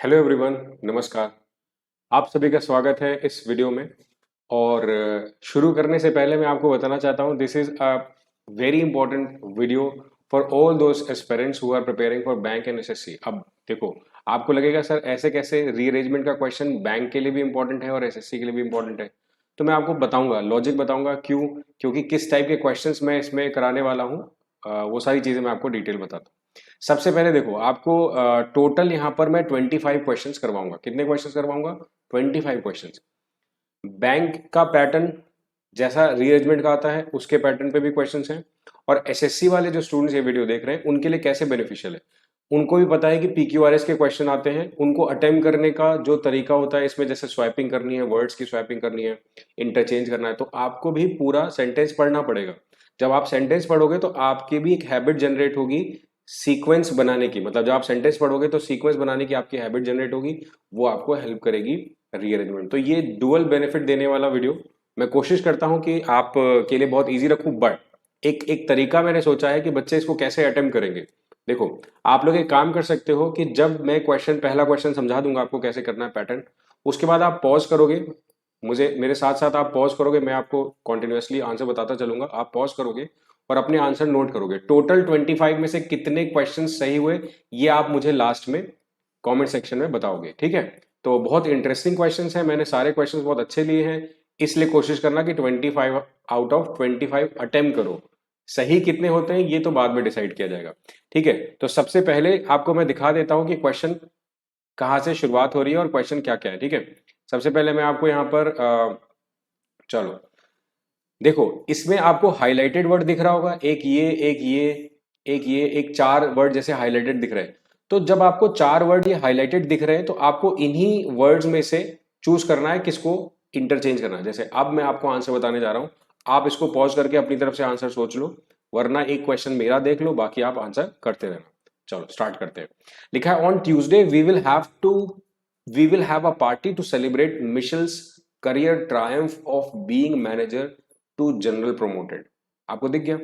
Hello everyone, नमस्कार। आप सभी का स्वागत है इस वीडियो में। और शुरू करने से पहले मैं आपको बताना चाहता हूँ, this is a very important video for all those aspirants who are preparing for bank and SSC. अब देखो, आपको लगेगा सर ऐसे कैसे, रीअरेंजमेंट का क्वेश्चन बैंक के लिए भी इंपॉर्टेंट है और एसएससी के लिए भी इंपॉर्टेंट है। तो मैं आपको बताऊंगा, लॉजिक बताऊंगा क्यों, क्योंकि किस टाइप के क्वेश्चंस मैं इसमें कराने वाला हूँ। वो सारी चीजें मैं आपको डिटेल बताता हूँ। सबसे पहले देखो, आपको टोटल यहाँ पर मैं 25 क्वेश्चंस करवाऊंगा। कितने क्वेश्चंस करवाऊंगा? 25 क्वेश्चंस। बैंक का पैटर्न जैसा रीअरेंजमेंट का आता है उसके पैटर्न पे भी क्वेश्चंस हैं। और एसएससी वाले जो स्टूडेंट्स ये वीडियो देख रहे हैं उनके लिए कैसे बेनिफिशियल है, उनको भी पता है कि पीक्यूआरएस के क्वेश्चन आते हैं, उनको अटेम्प्ट करने का जो तरीका होता है इसमें, जैसे स्वैपिंग करनी है, वर्ड्स की स्वैपिंग करनी है, इंटरचेंज करना है, तो आपको भी पूरा सेंटेंस पढ़ना पड़ेगा। जब आप सेंटेंस पढ़ोगे तो आपकी भी एक हैबिट जनरेट होगी सीक्वेंस बनाने की। मतलब जब आप सेंटेंस पढ़ोगे तो सीक्वेंस बनाने की आपकी हैबिट जनरेट होगी, वो आपको हेल्प करेगी रीअरेंजमेंट। तो ये डुअल बेनिफिट देने वाला वीडियो मैं कोशिश करता हूं कि आप के लिए बहुत इजी रखूं, बट एक एक तरीका मैंने सोचा है कि बच्चे इसको कैसे अटेम्प्ट करेंगे। देखो, आप लोग एक काम कर सकते हो कि जब मैं पहला क्वेश्चन समझा दूंगा आपको कैसे करना है पैटर्न, उसके बाद आप पॉज करोगे, मुझे मेरे साथ साथ आप पॉज करोगे, मैं आपको कॉन्टिन्यूसली आंसर बताता चलूंगा, आप पॉज करोगे और अपने आंसर नोट करोगे। टोटल 25 में से कितने क्वेश्चन सही हुए ये आप मुझे लास्ट में कमेंट सेक्शन में बताओगे, ठीक है? तो बहुत इंटरेस्टिंग क्वेश्चंस हैं, मैंने सारे क्वेश्चंस बहुत अच्छे लिए हैं, इसलिए कोशिश करना कि 25 आउट ऑफ 25 अटेम्प्ट करो। सही कितने होते हैं ये तो बाद में डिसाइड किया जाएगा, ठीक है? तो सबसे पहले आपको मैं दिखा देता हूं कि क्वेश्चन कहाँ से शुरुआत हो रही है और क्वेश्चन क्या क्या है, ठीक है? सबसे पहले मैं आपको यहाँ पर चलो देखो, इसमें आपको हाईलाइटेड वर्ड दिख रहा होगा, एक ये, एक ये, एक ये, एक चार वर्ड जैसे हाईलाइटेड दिख रहे हैं। तो जब आपको चार वर्ड ये हाईलाइटेड दिख रहे हैं तो आपको इन्हीं वर्ड्स में से चूज करना है किसको इंटरचेंज करना है। जैसे अब मैं आपको आंसर बताने जा रहा हूं, आप इसको पॉज करके अपनी तरफ से आंसर सोच लो, वरना एक क्वेश्चन मेरा देख लो, बाकी आप आंसर करते रहना। चलो स्टार्ट करते हैं। लिखा है on Tuesday we will have a party to celebrate Michelle's career triumph of being manager to general promoted. आपको दिख गया?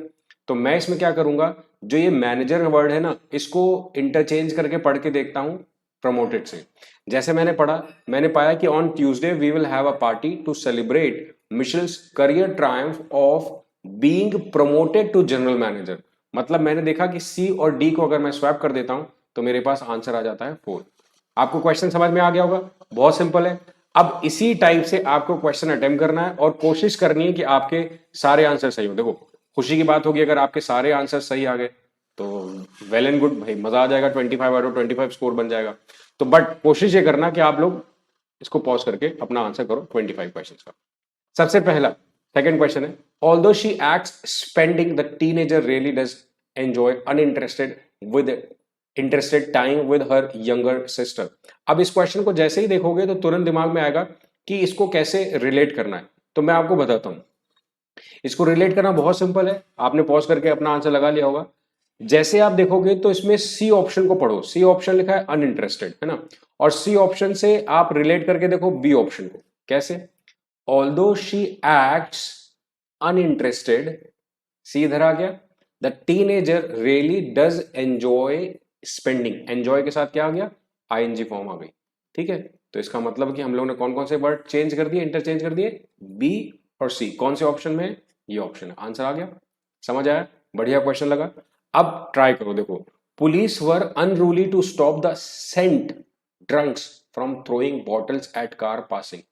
तो मैं इसमें क्या करूंगा, जो ये मैनेजर वर्ड है ना, इसको इंटरचेंज करके पढ़ के देखता हूं प्रमोटेड से। जैसे मैंने पढ़ा, मैंने पाया कि on Tuesday we will have a party to celebrate Michelle's career triumph of being promoted to general manager. मतलब मैंने देखा कि सी और डी को अगर मैं स्वैप कर देता हूं तो मेरे पास आंसर आ जाता है 4। आपको क्वेश्चन समझ में आ गया होगा, बहुत सिंपल है। अब इसी टाइप से आपको क्वेश्चन अटेम्प्ट करना है और कोशिश करनी है कि आपके सारे आंसर सही हो। देखो, खुशी की बात होगी अगर आपके सारे आंसर सही आ गए तो वेल एंड गुड भाई, मजा आ जाएगा, 25 आउट ऑफ 25 स्कोर बन जाएगा। तो बट कोशिश ये करना कि आप लोग इसको पॉज करके अपना आंसर करो 25 क्वेश्चन का। सबसे पहला सेकंड क्वेश्चन है, although she acts spending the teenager really does enjoy interested time with her younger sister. अब इस क्वेश्चन को जैसे ही देखोगे तो तुरंत दिमाग में आएगा कि इसको कैसे रिलेट करना है। तो मैं आपको बताता हूं, इसको रिलेट करना बहुत सिंपल है, आपने पॉज करके अपना आंसर लगा लिया होगा। जैसे आप देखोगे तो इसमें सी ऑप्शन को पढ़ो, सी ऑप्शन लिखा है अनइंटरेस्टेड, है ना? और सी ऑप्शन से आप रिलेट करके देखो बी ऑप्शन को। कैसे? ऑल्दो शी एक्ट्स अनइंटरेस्टेड, सी इधर आ गया, the teenager really does enjoy spending, enjoy के साथ क्या आ गया? आईएनजी फॉर्म आ गई, ठीक है? तो इसका मतलब कि हम लोगों ने कौन कौन से वर्ड चेंज कर दिए, इंटरचेंज कर दिए? बी और सी। कौन से ऑप्शन में? ये ऑप्शन है। आंसर आ गया, समझ आया? बढ़िया क्वेश्चन लगा। अब ट्राई करो, देखो, police were unruly to stop the saint drunks from throwing bottles at car passing.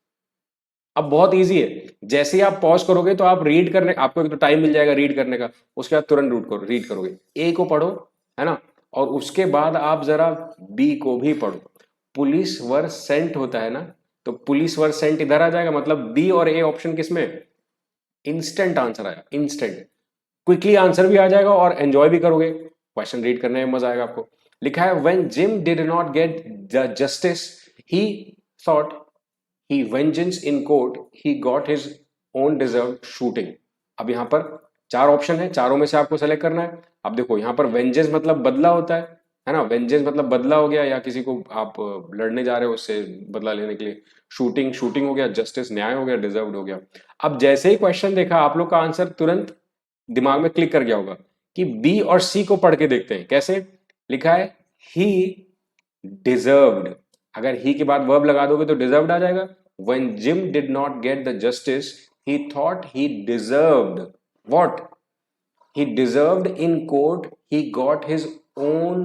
अब बहुत इजी है, जैसे ही आप पॉज करोगे तो आप रीड करने, आपको एक तो टाइम मिल जाएगा रीड करने का, उसके बाद तुरंत रीड करोगे, ए को पढ़ो, है ना? और उसके बाद आप जरा बी को भी पढ़ो। पुलिस वर सेंट होता है ना, तो पुलिस वर सेंट इधर आ जाएगा, मतलब बी और ए ऑप्शन किसमें? इंस्टेंट आंसर आया, इंस्टेंट, क्विकली आंसर भी आ जाएगा और एंजॉय भी करोगे, क्वेश्चन रीड करने में मजा आएगा आपको। लिखा है when gym did not get the justice he thought he vengeance in court he got his own deserved shooting। अब यहां पर चार ऑप्शन है, चारों में से आपको सेलेक्ट करना है। अब देखो यहां पर वेंजेंस मतलब बदला होता है ना? वेंजेंस मतलब बदला हो गया, या किसी को आप लड़ने जा रहे हो उससे बदला लेने के लिए। शूटिंग शूटिंग हो गया, जस्टिस न्याय हो गया, डिजर्व्ड हो गया। अब जैसे ही क्वेश्चन देखा आप लोग का आंसर तुरंत दिमाग में क्लिक कर गया होगा कि बी और सी को पढ़ के देखते हैं। कैसे लिखा है? ही डिजर्व्ड, अगर ही के बाद वर्ब लगा दोगे तो डिजर्व्ड आ जाएगा. When Jim did not get the justice he thought he deserved. What? He deserved in court. He got his own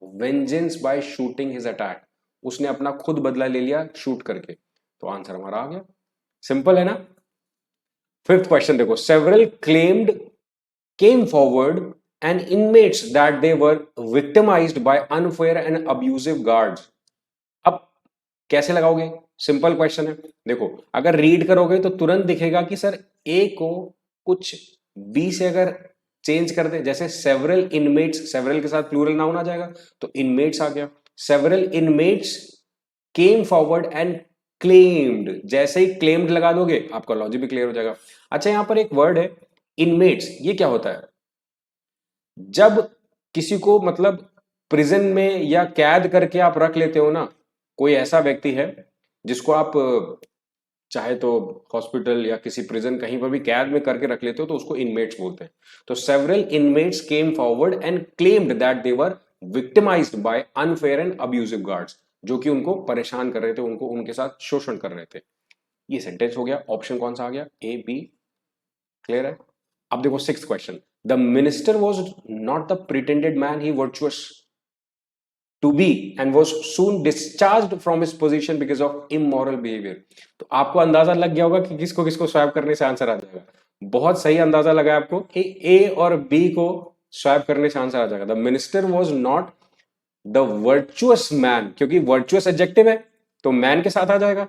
vengeance by shooting his attack. उसने अपना खुद बदला ले लिया शूट करके. तो आंसर हमारा आ गया. सिंपल है ना. फिफ्थ क्वेश्चन देखो. Several claimed came forward and inmates that they were victimized by unfair and abusive guards. अब कैसे लगाओगे? सिंपल क्वेश्चन है. देखो अगर रीड करोगे तो तुरंत दिखेगा कि सर ए को कुछ बी से अगर चेंज कर दे, जैसे सेवरल इनमेट्स, सेवरल के साथ प्लूरल नाउन आ जाएगा तो इनमेट्स आ गया. Several inmates came forward and claimed, जैसे ही क्लेम्ड लगा दोगे आपका लॉजिक भी क्लियर हो जाएगा. अच्छा यहां पर एक वर्ड है इनमेट्स, ये क्या होता है? जब किसी को मतलब प्रिजन में या कैद करके आप रख लेते हो ना, कोई ऐसा व्यक्ति है जिसको आप चाहे तो हॉस्पिटल या किसी प्रिजन कहीं पर भी कैद में करके रख लेते हो तो उसको इनमेट्स बोलते हैं. तो several inmates came forward and claimed that they were victimised by unfair and abusive guards, जो कि उनको परेशान कर रहे थे, उनको उनके साथ शोषण कर रहे थे. ये सेंटेंस हो गया. ऑप्शन कौन सा आ गया? A B. क्लियर है. अब देखो sixth question. The minister was not the pretended man he virtuous to be and was soon discharged from his position because of immoral behavior. तो आपको अंदाजा लग गया होगा कि किसको किसको स्वैप करने से आंसर आ जाएगा. बहुत सही अंदाजा लगा आपको कि ए और बी को स्वैप करने से आंसर आ जाएगा. The minister was not the virtuous man, क्योंकि वर्चुअस एडजेक्टिव है तो मैन के साथ आ जाएगा,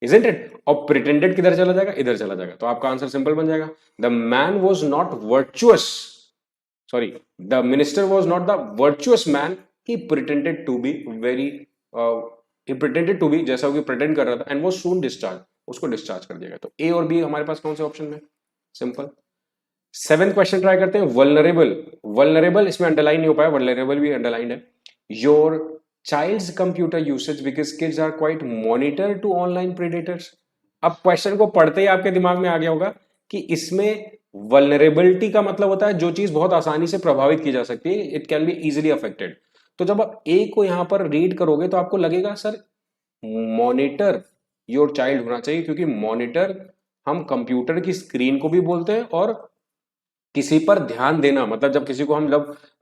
isn't it? और प्रिटेंडेड किधर चला जाएगा? इधर चला जाएगा. तो आपका आंसर सिंपल बन जाएगा. The man was not virtuous, sorry, the minister was not the virtuous man, he pretended to be very he pretended to be, जैसा कि pretend कर रहा था, and was soon discharged, उसको डिस्चार्ज कर दिया गया. तो ए और बी हमारे पास कौन से ऑप्शन में? सिंपल. सेवेंथ क्वेश्चन ट्राई करते हैं. वल्नरेबल. वल्नरेबल इसमें अंडरलाइन नहीं हो पाया, वल्नरेबल भी अंडरलाइन है. Your child's computer usage because kids are quite monitor to online predators. अब क्वेश्चन को पढ़ते ही आपके दिमाग में आ गया होगा कि इसमें वल्नरेबिलिटी का मतलब होता है जो चीज बहुत आसानी से प्रभावित की जा सकती है, it can be easily affected. तो जब आप ए को यहां पर रीड करोगे तो आपको लगेगा सर मॉनिटर योर चाइल्ड होना चाहिए, क्योंकि मॉनिटर हम कंप्यूटर की स्क्रीन को भी बोलते हैं और किसी पर ध्यान देना, मतलब जब किसी को हम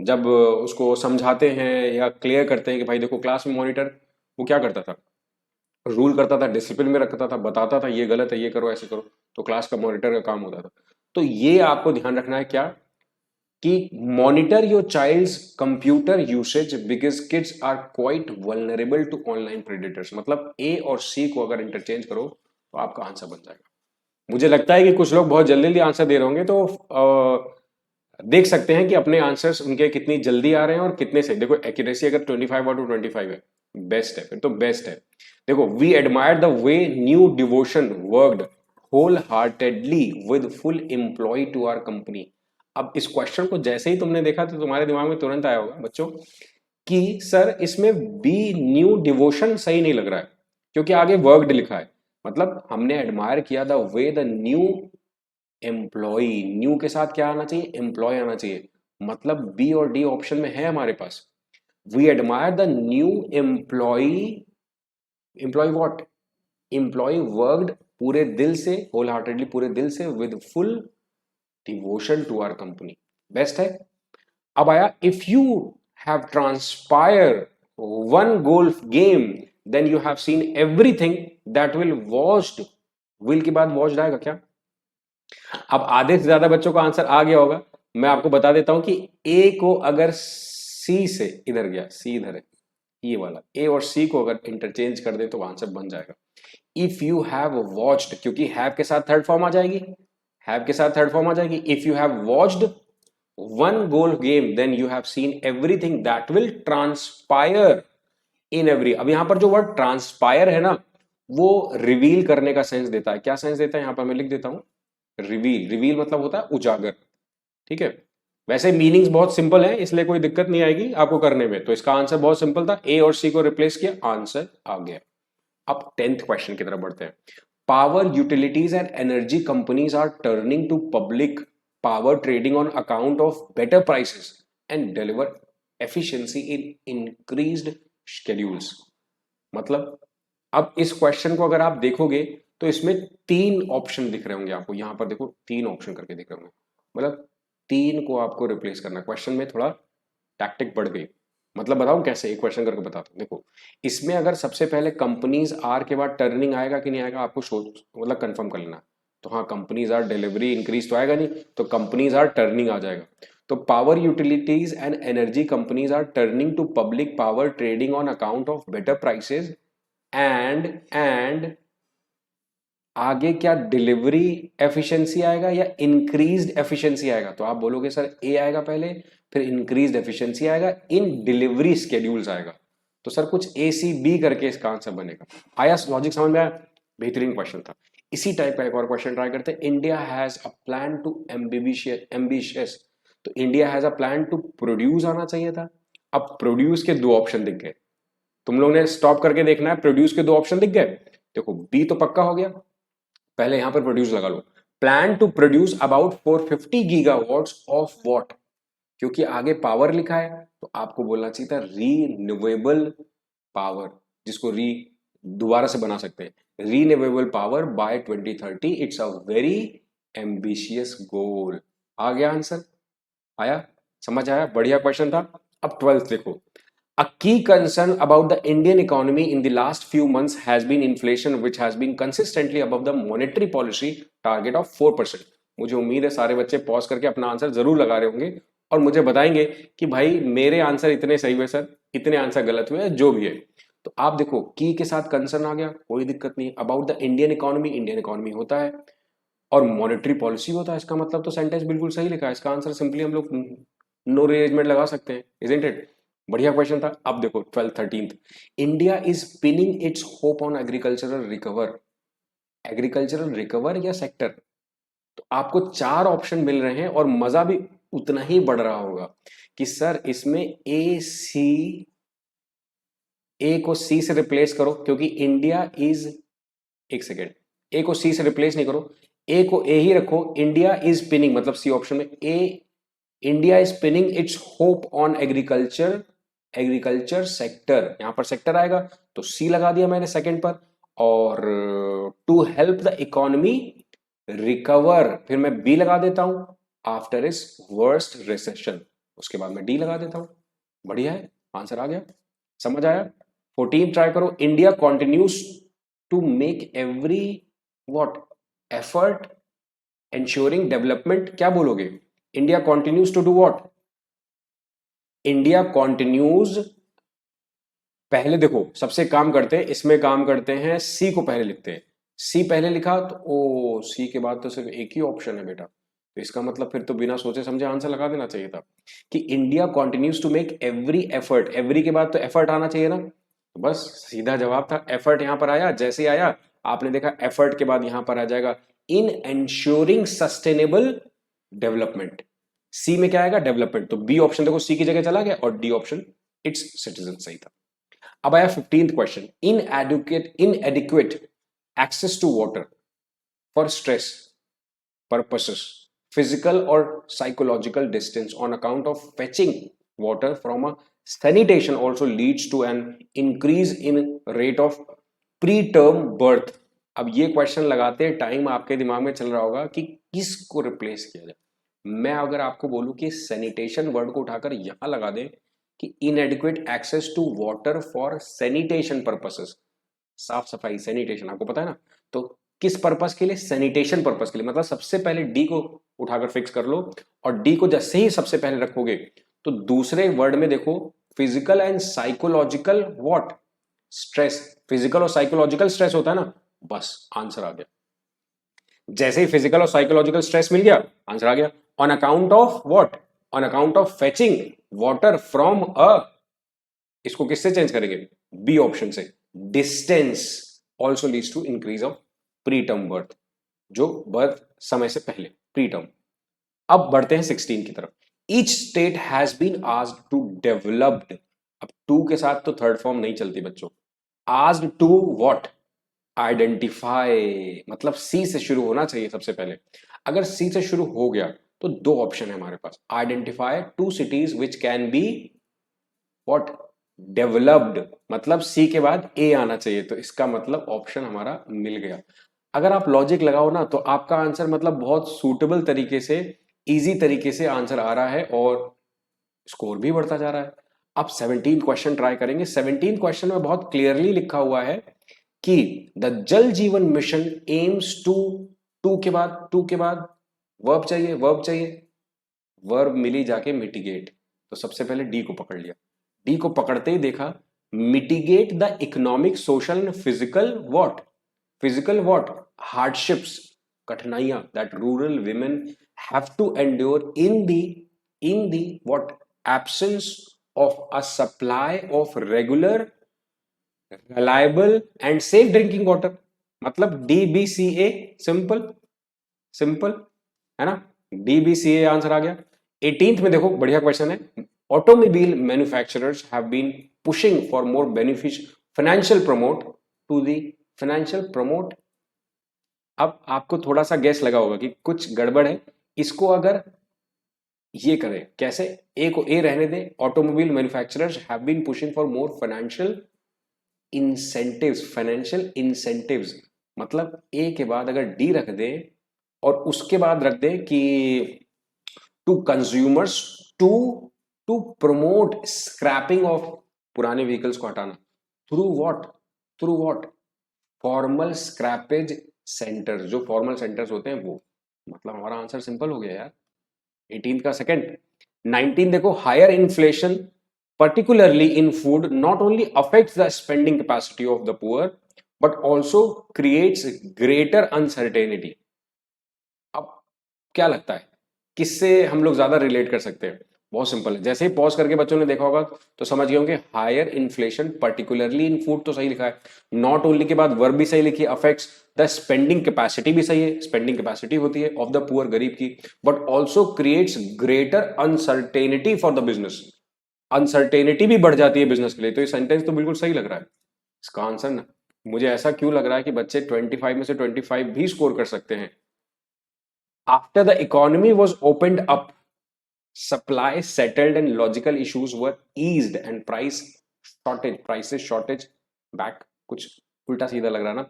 जब उसको समझाते हैं या क्लियर करते हैं कि भाई देखो क्लास में मॉनिटर वो क्या करता था, रूल करता था, डिसिप्लिन में रखता था, बताता था ये गलत है, ये करो, ऐसे करो. तो क्लास का मॉनिटर का काम होता था. तो ये आपको ध्यान रखना है क्या कि monitor your child's computer usage because kids are quite vulnerable to online predators. मतलब ए और सी को अगर इंटरचेंज करो तो आपका आंसर बन जाएगा. मुझे लगता है कि कुछ लोग बहुत जल्दी जल्दी आंसर दे रहे होंगे, तो देख सकते हैं कि अपने आंसर्स उनके कितनी जल्दी आ रहे हैं और कितने से. देखो एक्यूरेसी अगर 25 आउट ऑफ 25 है, बेस्ट है, फिर तो बेस्ट है. देखो we admire the way new devotion worked whole heartedly with full employ to our company. अब इस क्वेश्चन को जैसे ही तुमने देखा तो तुम्हारे दिमाग में तुरंत आया होगा बच्चों कि सर इसमें बी न्यू डिवोशन सही नहीं लग रहा है, क्योंकि आगे वर्कड लिखा है. मतलब हमने एडमायर किया the way the new employ, new के साथ क्या आना चाहिए? एम्प्लॉय आना चाहिए. मतलब बी और डी ऑप्शन में है हमारे पास. We admire the new employ, employ what? Employ worked पूरे दिल से, होल हार्टेडली पूरे दिल से, with full devotion to our company. Best है. अब आया if you have transpire one golf game then you have seen everything that will watched. Will के बाद वॉच्ड आएगा क्या? अब आधे से ज्यादा बच्चों का आंसर आ गया होगा. मैं आपको बता देता हूं कि ए को अगर सी से, इधर गया, सी इधर है, ये वाला ए और सी को अगर इंटरचेंज कर दे तो आंसर बन जाएगा. इफ यू हैव वॉच्ड, क्योंकि हैव के साथ थर्ड फॉर्म आ जाएगी, हैव के साथ थर्ड फॉर्म आ जाएगी. If you have watched one golf game then you have seen everything that will transpire in every. अब यहां पर जो वर्ड ट्रांसपायर है ना, वो रिवील करने का सेंस देता है. क्या सेंस देता है यहां पर मैं लिख देता हूं, रिवील. रिवील मतलब होता है उजागर. ठीक है. वैसे मीनिंग्स बहुत सिंपल है, इसलिए कोई दिक्कत नहीं आएगी आपको करने में. तो इसका आंसर बहुत सिंपल था, ए और सी को रिप्लेस किया, आंसर आ गया. अब 10th क्वेश्चन की तरफ बढ़ते हैं. Power utilities and energy companies are turning to public power trading on account of better prices and deliver efficiency in increased schedules. मतलब अब इस क्वेश्चन को अगर आप देखोगे तो इसमें 3 ऑप्शन दिख रहे होंगे आपको, यहां पर देखो 3 ऑप्शन करके दिख रहे होंगे, मतलब 3 को आपको रिप्लेस करना। क्वेश्चन में थोड़ा टैक्टिक बढ़ गई। मतलब बताऊं कैसे, एक क्वेश्चन करके बताता हूँ। देखो इसमें अगर सबसे पहले कंपनीज आर के बाद टर्निंग आएगा कि नहीं आएगा, आपको सोच मतलब कंफर्म कर लेना। तो हाँ, कंपनीज आर डिलीवरी इंक्रीज तो आएगा नहीं, तो कंपनीज आर टर्निंग आ जाएगा। तो power utilities and energy companies are turning to public power trading on account of better prices and आगे क्या डिलीवरी एफिशिएंसी आएगा या इंक्रीज्ड एफिशिएंसी आएगा? तो आप बोलोगे सर ए आएगा पहले, फिर इंक्रीज्ड एफिशिएंसी आएगा, इन डिलीवरी स्केड्यूल्स आएगा। तो सर कुछ ए सी बी करके इसका आंसर बनेगा। आया लॉजिक समझ में आया? बेहतरीन क्वेश्चन था। इसी टाइप का एक और क्वेश्चन ट्राई करते हैं। India has a plan to ambitious, तो India has a plan to produce आना चाहिए था। अब प्रोड्यूस के 2 ऑप्शन दिख गए, तुम लोगों ने स्टॉप करके देखना है। प्रोड्यूस के 2 ऑप्शन दिख गए, देखो बी तो पक्का हो गया, पहले यहां पर प्रोड्यूस लगा लो। Plan to produce about 450 gigawatts of what, क्योंकि आगे पावर लिखा है तो आपको बोलना चाहिए था रीन्यूएबल पावर, जिसको दोबारा से बना सकते हैं, renewable power by 2030। It's a very ambitious goal. आ गया आंसर? आया? समझ आया? बढ़िया क्वेश्चन था। अब 12th देखो। A key concern about the Indian economy in the last few months has been inflation, which has been consistently above the monetary policy target of 4%। मुझे उम्मीद है सारे बच्चे पॉज करके अपना आंसर जरूर लगा रहे होंगे और मुझे बताएंगे कि भाई मेरे आंसर इतने सही हुए सर, इतने आंसर गलत हुए, जो भी है। तो आप देखो की के साथ कंसर्न आ गया, कोई दिक्कत नहीं। About the Indian economy, Indian economy होता है और मॉनेटरी पॉलिसी होता है, इसका मतलब तो सेंटेंस बिल्कुल सही लिखा है। इसका आंसर सिंपली हम लोग नो रीअरेंजमेंट लगा सकते हैं, इजंट इट? बढ़िया क्वेश्चन था। अब देखो 12th 13th। India is pinning its hope on agricultural recover. Agricultural recover या सेक्टर? तो आपको 4 ऑप्शन मिल रहे हैं और मजा भी उतना ही बढ़ रहा होगा कि सर इसमें ए को सी से रिप्लेस करो, क्योंकि इंडिया इज, एक सेकेंड, ए को सी से रिप्लेस नहीं करो, ए को ए ही रखो। इंडिया इज पिनिंग मतलब सी ऑप्शन में A, India is pinning its hope on agriculture sector, यहां पर सेक्टर आएगा तो सी लगा दिया मैंने सेकंड पर। और to help the economy recover, फिर मैं बी लगा देता हूं, आफ्टर इज वर्स्ट रिसेशन, उसके बाद मैं डी लगा देता हूं। बढ़िया है, आंसर आ गया। समझ आया? 14 ट्राई करो। India continues to make every what effort ensuring development, क्या बोलोगे? India continues to do what? India continues, पहले देखो सबसे काम करते हैं, इसमें काम करते हैं, सी को पहले लिखते हैं। सी पहले लिखा तो ओ, सी के बाद तो सिर्फ एक ही ऑप्शन है बेटा, तो इसका मतलब फिर तो बिना सोचे समझे आंसर लगा देना चाहिए था कि India continues to make every effort. Every के बाद तो एफर्ट आना चाहिए ना, तो बस सीधा जवाब था एफर्ट। यहां पर आया, जैसे आया आपने देखा एफर्ट के बाद यहां पर आ जाएगा इन एंश्योरिंग सस्टेनेबल डेवलपमेंट। सी में क्या आएगा? डेवलपमेंट। तो बी ऑप्शन देखो सी की जगह चला गया और डी ऑप्शन इट्स सिटीजन सही था। अब आया 15th question. Inadequate access to water for stress purposes, physical और psychological distance on account of fetching water from a sanitation also leads to an increase in rate of preterm birth। अब ये question लगाते time आपके दिमाग में चल रहा होगा कि किसको रिप्लेस किया जाए। मैं अगर आपको बोलूं कि सैनिटेशन वर्ड को उठाकर यहां लगा दें कि inadequate access to water for sanitation purposes, साफ सफाई, सैनिटेशन आपको पता है ना, तो किस पर्पस के लिए? सैनिटेशन पर्पस के लिए। मतलब सबसे पहले डी को उठाकर फिक्स कर लो और डी को जैसे ही सबसे पहले रखोगे तो दूसरे वर्ड में देखो physical and psychological what stress, physical और साइकोलॉजिकल स्ट्रेस होता है ना, बस आंसर आ गया। जैसे ही फिजिकल और साइकोलॉजिकल स्ट्रेस मिल गया, आंसर आ गया। On account of what? On account of fetching water from a, इसको किससे चेंज करेंगे? बी ऑप्शन से, distance also leads to increase of preterm birth, जो बर्थ समय से पहले, प्रीटर्म। अब बढ़ते हैं 16 की तरफ। Each state has been asked to developed, अब टू के साथ तो थर्ड फॉर्म नहीं चलती बच्चों। Asked to what? आइडेंटिफाई, मतलब सी से शुरू होना चाहिए सबसे पहले। अगर सी से शुरू हो गया तो 2 ऑप्शन है हमारे पास, identify 2 cities which can be what developed, मतलब सी के बाद ए आना चाहिए, तो इसका मतलब ऑप्शन हमारा मिल गया। अगर आप लॉजिक लगाओ ना तो आपका आंसर मतलब बहुत सूटेबल तरीके से, इजी तरीके से आंसर आ रहा है और स्कोर भी बढ़ता जा रहा है। अब 17 क्वेश्चन ट्राई करेंगे। 17 क्वेश्चन में बहुत क्लियरली लिखा हुआ है कि द जल जीवन मिशन एम्स टू के बाद वर्ब चाहिए, वर्ब चाहिए, वर्ब मिली जाके मिटिगेट, तो सबसे पहले डी को पकड़ लिया। डी को पकड़ते ही देखा mitigate the economic social and physical what, physical what hardships, कठिनाइयां that rural women have to endure in the what absence of a supply of regular reliable and safe drinking water, मतलब DBCA, simple simple, है ना। डीबीसीए answer आ गया। 18th में देखो बढ़िया question है, automobile manufacturers have been pushing for more beneficial financial promote to the financial promote. अब आपको थोड़ा सा गैस लगा होगा कि कुछ गड़बड़ है, इसको अगर ये करें कैसे, ए को ए रहने दें, automobile manufacturers have been pushing for more financial incentives, financial incentives, मतलब ए के बाद अगर डी रख दें और उसके बाद रख दें कि to consumers, to to promote scrapping of, पुराने व्हीकल्स को हटाना, through what, through what formal scrappage centres, जो फॉर्मल सेंटर्स होते हैं वो, मतलब हमारा आंसर सिंपल हो गया यार 18 का सेकंड। 19 देखो, higher inflation particularly in food not only affects the spending capacity of the poor but also creates greater uncertainty। अब क्या लगता है किससे हम लोग ज्यादा रिलेट कर सकते हैं? बहुत सिंपल है, जैसे ही पॉज करके बच्चों ने देखा होगा तो समझ गए होंगे higher inflation particularly in food तो सही लिखा है, नॉट ओनली के बाद वर्ब भी सही लिखी है, अफेक्ट्स द स्पेंडिंग कैपेसिटी भी सही है, स्पेंडिंग कैपेसिटी होती है ऑफ द पुअर, गरीब की, but also creates greater uncertainty for the business, uncertainty भी बढ़ जाती है बिजनेस के लिए। तो ये सेंटेंस तो बिल्कुल सही लग रहा है। इसका आंसर ना, मुझे ऐसा क्यों लग रहा है कि बच्चे 25 में से 25 भी स्कोर कर सकते हैं। After the economy was opened up, supply settled and logical issues were eased and prices shortage back, कुछ उल्टा सीधा लग रहा ना।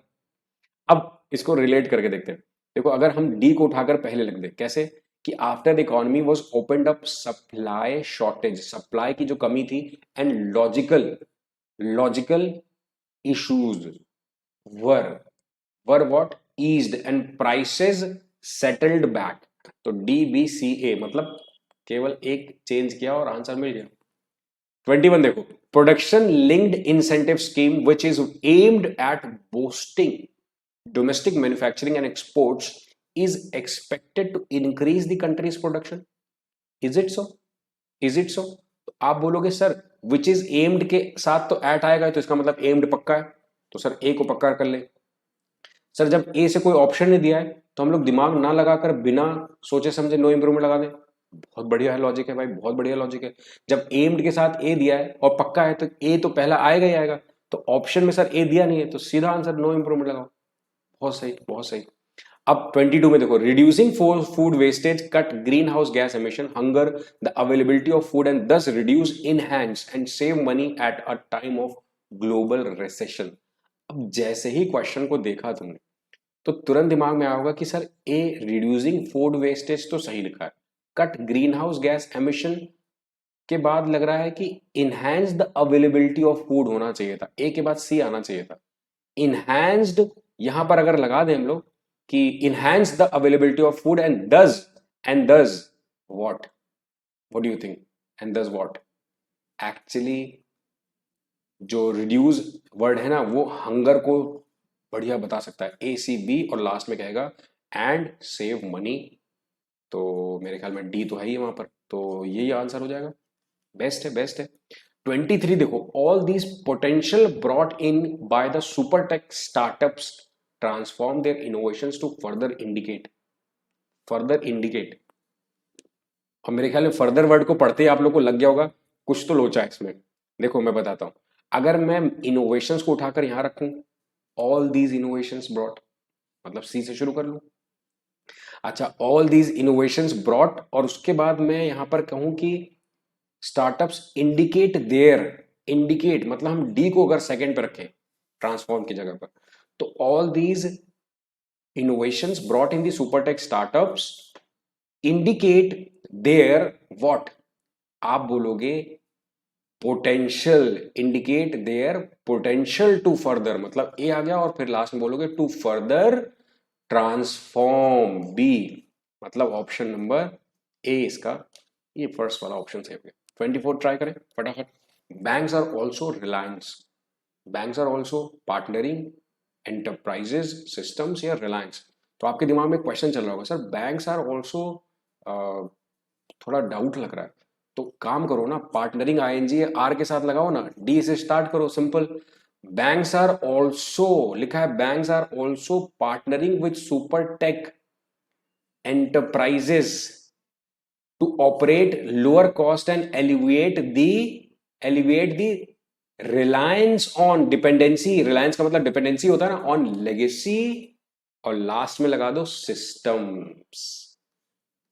अब इसको रिलेट करके देखते हैं। देखो अगर हम डी को उठाकर पहले लिख दे कैसे, कि after the economy was opened up supply shortage, supply की जो कमी थी, and logical issues were what eased and prices settled back, तो डी बी सी ए, मतलब केवल एक चेंज किया और आंसर मिल गया। 21 देखो, production linked incentive scheme which is aimed at boasting domestic manufacturing and exports is expected to increase the country's production, is it so, is it so? तो आप बोलोगे सर which is aimed के साथ तो at आएगा, तो इसका मतलब aimed पक्का है, तो सर ए को पक्का कर ले। सर जब ए से कोई ऑप्शन नहीं दिया है तो हम लोग दिमाग ना लगाकर बिना सोचे समझे नो इंप्रूवमेंट लगा दें, बहुत बढ़िया है लॉजिक है भाई, बहुत बढ़िया लॉजिक है। जब एम्ड के साथ ए दिया है और पक्का है तो ए तो पहला आएगा ही आएगा, तो ऑप्शन में सर ए दिया नहीं है तो सीधा आंसर नो इंप्रूवमेंट लगाओ। बहुत सही, बहुत सही। अब 22 में देखो, reducing food wastage cut green house gas emission, hunger the availability of food and thus reduce enhance and save money at a time of global recession. अब जैसे ही क्वेश्चन को देखा तुमने तो तुरंत दिमाग में आएगा कि sir a reducing food wastage तो सही लिखा है, cut green house gas emission के बाद लग रहा है कि enhance the availability of food होना चाहिए था, ए के बाद सी आना चाहिए था। इनहैंस्ड यहां पर अगर लगा दें हम लोग कि enhance the availability of food and does what do you think, and does what, actually जो रिड्यूस वर्ड है ना वो हंगर को बढ़िया बता सकता है, ए सी बी और लास्ट में कहेगा एंड सेव मनी, तो मेरे ख्याल में डी तो है ही वहां पर, तो यही आंसर हो जाएगा। बेस्ट है, बेस्ट है। 23 देखो, all these potential brought in by the super tech startups transform their innovations to further indicate, और मेरे ख्याल में फर्दर वर्ड को पढ़ते ही आप लोग को लग गया होगा कुछ तो लोचा है इसमें। देखो मैं बताता हूं, अगर मैं इनोवेशंस को उठाकर यहां रखूं, ऑल दीज इनोवेशंस ब्रॉट, मतलब सी से शुरू कर लूं। अच्छा, ऑल दीज इनोवेशंस ब्रॉट, और उसके बाद मैं यहां पर कहूं कि स्टार्टअप्स इंडिकेट देयर, इंडिकेट मतलब हम डी को अगर सेकंड पे रखें ट्रांसफॉर्म की जगह पर, तो all these innovations brought in the super tech startups indicate their what, आप बोलोगे potential, indicate their potential to further, मतलब ए आ गया और फिर लास्ट में बोलोगे टू फर्दर ट्रांसफॉर्म, बी मतलब ऑप्शन नंबर ए इसका, ये फर्स्ट वाला ऑप्शन सही हो गया। 24 ट्राई करें फटाफट। Banks are also reliance, banks are also partnering enterprises systems या रिलायंस। तो आपके दिमाग में क्वेश्चन चल रहा होगा सर बैंक्स आर ऑल्सो, थोड़ा डाउट लग रहा है, तो काम करो ना, पार्टनरिंग आईएनजी आर के साथ लगाओ ना, डी से स्टार्ट करो, सिंपल। बैंक्स आर ऑल्सो लिखा है, banks are also partnering with super tech enterprises to operate lower cost and alleviate the reliance on dependency, reliance का मतलब डिपेंडेंसी होता है ना, ऑन लेगेसी, और लास्ट में लगा दो सिस्टम्स,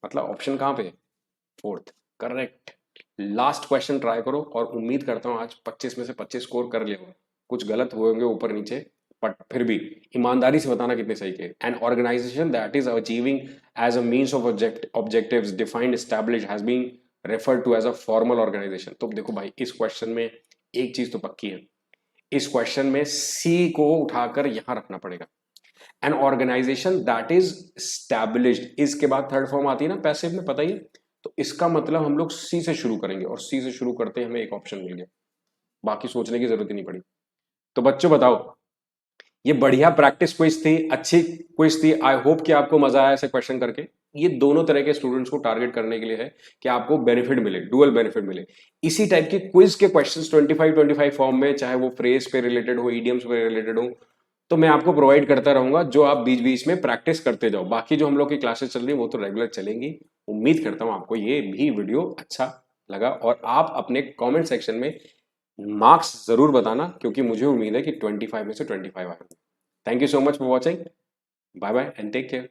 मतलब ऑप्शन कहां पे, fourth, correct. Last question try करो और उम्मीद करता हूं आज 25 में से 25 स्कोर कर लिया, कुछ गलत हुए होंगे ऊपर नीचे, बट फिर भी ईमानदारी से बताना कितने सही के। An organisation that is achieving as a means of objectives defined establish has been referred to as a formal organisation. तो देखो भाई इस क्वेश्चन में एक चीज तो पक्की है, इस क्वेश्चन में सी को उठाकर यहां रखना पड़ेगा। An organisation that is established, इसके बाद थर्ड फॉर्म आती है ना पैसिव में, पता ही है, तो इसका मतलब हम लोग सी से शुरू करेंगे और सी से शुरू करते हमें एक ऑप्शन मिल गया, बाकी सोचने की जरूरत ही नहीं पड़ी। तो बच्चों बताओ, ये बढ़िया प्रैक्टिस क्विज थी, अच्छी क्विज थी, आई होप कि आपको मजा आया ऐसे क्वेश्चन करके। ये दोनों तरह के स्टूडेंट्स को टारगेट करने के लिए है कि आपको बेनिफिट मिले, डुअल बेनिफिट मिले। इसी टाइप की क्विज के क्वेश्चंस 25 फॉर्म में, चाहे वो फ्रेज पे रिलेटेड हो, इडियम्स पे रिलेटेड हो, तो मैं आपको प्रोवाइड करता रहूंगा, जो आप बीच बीच में प्रैक्टिस करते जाओ। बाकी जो हम लोग की क्लासेस चल रही है वो तो रेगुलर चलेंगी। उम्मीद करता हूं आपको ये भी वीडियो अच्छा लगा, और आप अपने कमेंट सेक्शन में मार्क्स जरूर बताना, क्योंकि मुझे उम्मीद है कि 25 में से 25 आएंगे। Thank you so much for watching, bye bye and take care.